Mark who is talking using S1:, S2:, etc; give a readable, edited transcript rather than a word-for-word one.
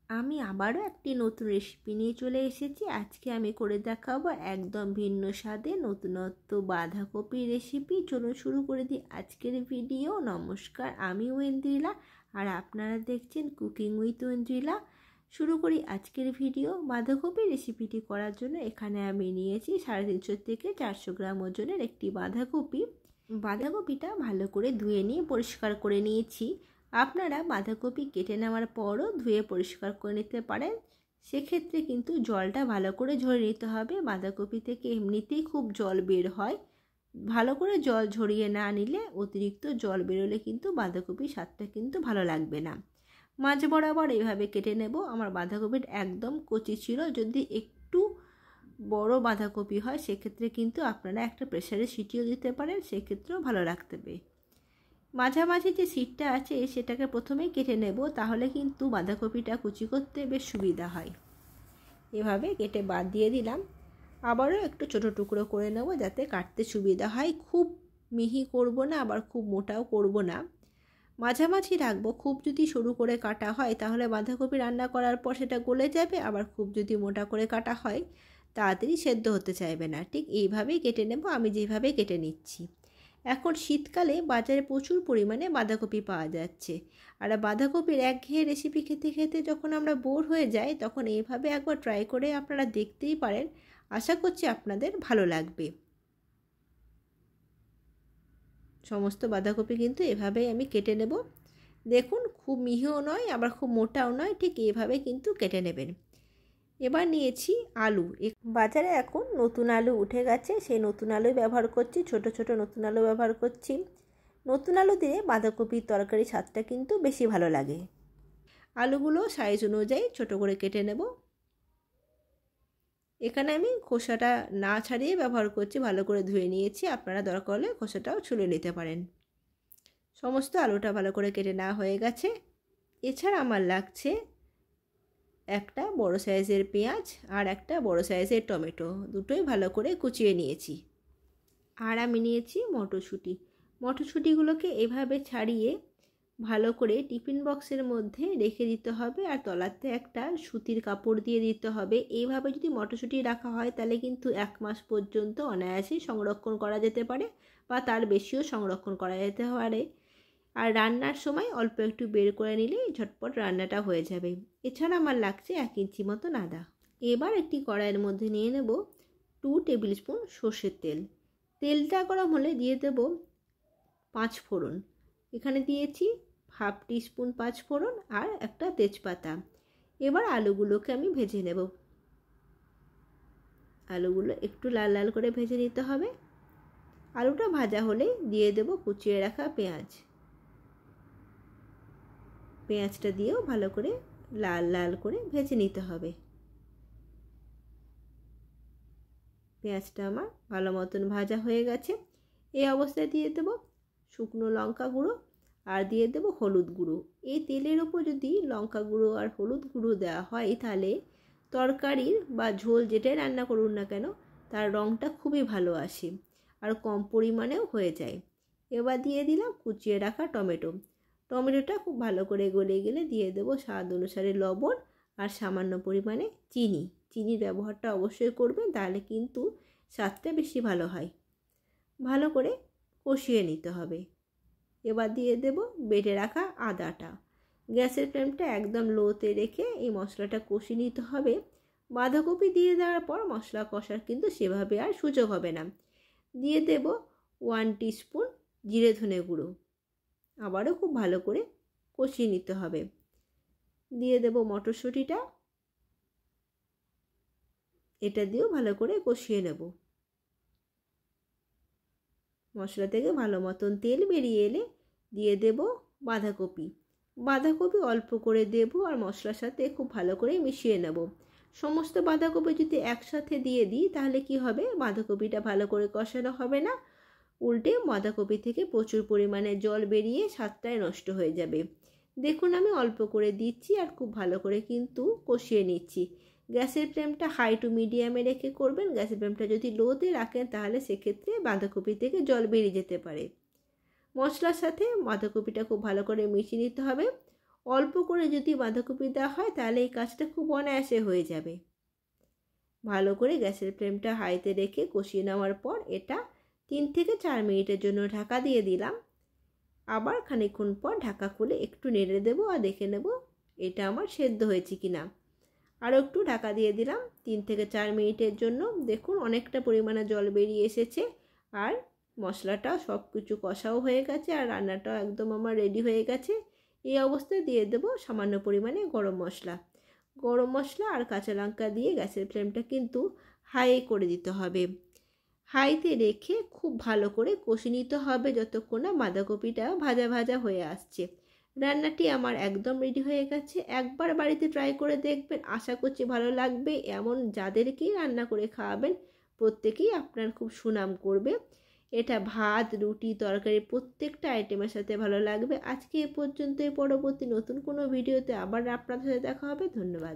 S1: আমি আবারও একটি নতুন রেসিপি নিয়ে চলে এসেছি। আজকে আমি করে দেখাবো একদম ভিন্ন স্বাদে নতুনত্ব বাঁধাকপির রেসিপি। চলুন শুরু করে দিই আজকের ভিডিও। নমস্কার, আমি ঐন্দ্রিলা আর আপনারা দেখছেন কুকিং উইথ ঐন্দ্রিলা। শুরু করি আজকের ভিডিও। বাঁধাকপির রেসিপিটি করার জন্য এখানে আমি নিয়েছি 350 থেকে 400 গ্রাম ওজনের একটি বাঁধাকপি। বাঁধাকপিটা ভালো করে ধুয়ে নিয়ে পরিষ্কার করে নিয়েছি। আপনারা বাঁধাকপি কেটে নেওয়ার পরও ধুয়ে পরিষ্কার করে নিতে পারেন। সেক্ষেত্রে কিন্তু জলটা ভালো করে ঝরিয়ে নিতে হবে। বাঁধাকপি থেকে এমনিতেই খুব জল বের হয়, ভালো করে জল ঝরিয়ে না নিলে অতিরিক্ত জল বেরোলে কিন্তু বাঁধাকপির স্বাদটা কিন্তু ভালো লাগবে না। মাঝ বরাবর এইভাবে কেটে নেব। আমার বাঁধাকপির একদম কচি ছিল। যদি একটু বড় বাঁধাকপি হয় সেক্ষেত্রে কিন্তু আপনারা একটা প্রেসারে সিটিও দিতে পারেন, সেক্ষেত্রেও ভালো লাগবে। মাঝামাঝি যে সিটটা আছে সেটাকে প্রথমেই কেটে নেব, তাহলে কিন্তু বাঁধাকপিটা কুচি করতে বেশ সুবিধা হয়। এভাবে কেটে বাদ দিয়ে দিলাম। আবারও একটু ছোটো টুকরো করে নেব যাতে কাটতে সুবিধা হয়। খুব মিহি করব না, আবার খুব মোটাও করব না, মাঝামাঝি রাখবো। খুব যদি সরু করে কাটা হয় তাহলে বাঁধাকপি রান্না করার পর সেটা গলে যাবে, আবার খুব যদি মোটা করে কাটা হয় তাড়াতাড়ি সেদ্ধ হতে চাইবে না। ঠিক এইভাবেই কেটে নেব, আমি যেভাবে কেটে নিচ্ছি। এখন শীতকালে বাজারে প্রচুর পরিমাণে বাঁধাকপি পাওয়া যাচ্ছে, আর বাঁধাকপির একঘেয়ে রেসিপি খেতে খেতে যখন আমরা বোর হয়ে যাই তখন এইভাবে একবার ট্রাই করে আপনারা দেখতেই পারেন। আশা করছি আপনাদের ভালো লাগবে। সমস্ত বাঁধাকপি কিন্তু এভাবেই আমি কেটে নেব। দেখুন, খুব মিহিও নয় আবার খুব মোটাও নয়, ঠিক এইভাবে কিন্তু কেটে নেবেন। এবার নিয়েছি আলু। বাজারে এখন নতুন আলু উঠে গেছে, সেই নতুন আলুই ব্যবহার করছি। ছোট ছোট নতুন আলু ব্যবহার করছি। নতুন আলু দিয়ে বাঁধাকপির তরকারি স্বাদটা কিন্তু বেশি ভালো লাগে। আলুগুলো সাইজ অনুযায়ী ছোট করে কেটে নেব। এখানে আমি খোসাটা না ছাড়িয়ে ব্যবহার করছি, ভালো করে ধুয়ে নিয়েছি। আপনারা দরকার হলে খোসাটাও ছুলে নিতে পারেন। সমস্ত আলুটা ভালো করে কেটে নেওয়া হয়ে গেছে। এছাড়া আমার লাগছে একটা বড় সাইজের পেঁয়াজ আর একটা বড় সাইজের টমেটো, দুটোই ভালো করে কুচিয়ে নিয়েছি। আর আমি নিয়েছি মটরশুঁটি। মটরশুঁটিগুলোকে এভাবে ছাড়িয়ে ভালো করে টিফিন বক্সের মধ্যে রেখে দিতে হবে, আর তলাতে একটা সুতির কাপড় দিয়ে দিতে হবে। এইভাবে যদি মটরশুঁটি রাখা হয় তাহলে কিন্তু 1 মাস পর্যন্ত অনায়াসেই সংরক্ষণ করা যেতে পারে, বা তার বেশিও সংরক্ষণ করা যেতে পারে। আর রান্নার সময় অল্প একটু বের করে নিলেই ঝটপট রান্নাটা হয়ে যাবে। এছাড়া আমার লাগছে 1 ইঞ্চি মতন আদা। এবার একটি কড়াইয়ের মধ্যে নিয়ে নেব 2 টেবিল স্পুন সর্ষের তেল। তেলটা গরম হলে দিয়ে দেব 5 ফোড়ন। এখানে দিয়েছি হাফ টিস্পুন 5 ফোড়ন আর একটা তেজপাতা। এবার আলুগুলোকে আমি ভেজে নেব। আলুগুলো একটু লাল লাল করে ভেজে নিতে হবে। আলুটা ভাজা হলেই দিয়ে দেব কুচিয়ে রাখা পেঁয়াজ। পেঁয়াজটা দিয়েও ভালো করে লাল লাল করে ভেজে নিতে হবে। পেঁয়াজটা আমার ভালো মতন ভাজা হয়ে গেছে। এই অবস্থায় দিয়ে দেব শুকনো লঙ্কা গুঁড়ো আর দিয়ে দেব হলুদ গুঁড়ো। এই তেলের ওপর যদি লঙ্কা গুঁড়ো আর হলুদ গুঁড়ো দেওয়া হয় তাহলে তরকারির বা ঝোল যেটাই রান্না করুন না কেন তার রঙটা খুবই ভালো আসে আর কম পরিমাণেও হয়ে যায়। এবার দিয়ে দিলাম কুচিয়ে রাখা টমেটো। টমেটোটা খুব ভালো করে গলে গেলে দিয়ে দেব স্বাদ অনুসারে লবণ আর সামান্য পরিমাণে চিনি। চিনির ব্যবহারটা অবশ্যই করবেন, তাহলে কিন্তু স্বাদটা বেশি ভালো হয়। ভালো করে কষিয়ে নিতে হবে। এবার দিয়ে দেব বেটে রাখা আদাটা। গ্যাসের ফ্লেমটা একদম লোতে রেখে এই মশলাটা কষিয়ে নিতে হবে। বাঁধাকপি দিয়ে দেওয়ার পর মশলা কষার কিন্তু সেভাবে আর সুযোগ হবে না। দিয়ে দেব 1 টিস্পুন জিরে ধনে গুঁড়ো। আবারও খুব ভালো করে কষিয়ে নিতে হবে। দিয়ে দেব মটরশুঁটিটা, এটা দিয়েও ভালো করে কষিয়ে নেব। মশলা থেকে ভালো মতন তেল বেরিয়ে এলে দিয়ে দেব বাঁধাকপি। বাঁধাকপি অল্প করে দেব আর মশলার সাথে খুব ভালো করে মিশিয়ে নেব। সমস্ত বাঁধাকপি যদি একসাথে দিয়ে দিই তাহলে কি হবে, বাঁধাকপিটা ভালো করে কষানো হবে না, উল্টে বাঁধাকপি থেকে প্রচুর পরিমাণে জল বেরিয়ে স্বাদটাই নষ্ট হয়ে যাবে। দেখুন আমি অল্প করে দিচ্ছি আর খুব ভালো করে কিন্তু কষিয়ে নিচ্ছি। গ্যাসের ফ্লেমটা হাই টু মিডিয়ামে রেখে করবেন। গ্যাসের ফ্লেমটা যদি লোতে রাখেন তাহলে সেক্ষেত্রে বাঁধাকপি থেকে জল বেরিয়ে যেতে পারে। মশলার সাথে বাঁধাকপিটা খুব ভালো করে মিশিয়ে নিতে হবে। অল্প করে যদি বাঁধাকপি দেওয়া হয় তাহলে এই কাজটা খুব অনায়াসে হয়ে যাবে। ভালো করে গ্যাসের ফ্লেমটা হাইতে রেখে কষিয়ে নেওয়ার পর এটা 3 থেকে 4 মিনিটের জন্য ঢাকা দিয়ে দিলাম। আবার খানিকক্ষণ পর ঢাকা খুলে একটু নেড়ে দেবো আর দেখে নেব এটা আমার সেদ্ধ হয়েছে কিনা। আরও একটু ঢাকা দিয়ে দিলাম 3 থেকে 4 মিনিটের জন্য। দেখুন অনেকটা পরিমাণে জল বেরিয়ে এসেছে আর মশলাটাও সব কিছু কষাও হয়ে গেছে আর রান্নাটাও একদম আমার রেডি হয়ে গেছে। এই অবস্থায় দিয়ে দেবো সামান্য পরিমাণে গরম মশলা আর কাঁচা লঙ্কা দিয়ে গ্যাসের ফ্লেমটা কিন্তু হাই করে দিতে হবে। হাইতে রেখে খুব ভালো করে কষে নিতে হবে যতক্ষণ না বাঁধাকপিটা ভাজা ভাজা হয়ে আসছে। রান্নাটি আমার একদম রেডি হয়ে গেছে। একবার বাড়িতে ট্রাই করে দেখবেন, আশা করছি ভালো লাগবে। এমন যাদেরকেই রান্না করে খাওয়াবেন প্রত্যেকেই আপনার খুব সুনাম করবে। এটা ভাত, রুটি, তরকারি প্রত্যেকটা আইটেমের সাথে ভালো লাগবে। আজকে এ পর্যন্তই। পরবর্তী নতুন কোনো ভিডিওতে আবার আপনাদের সাথে দেখা হবে। ধন্যবাদ।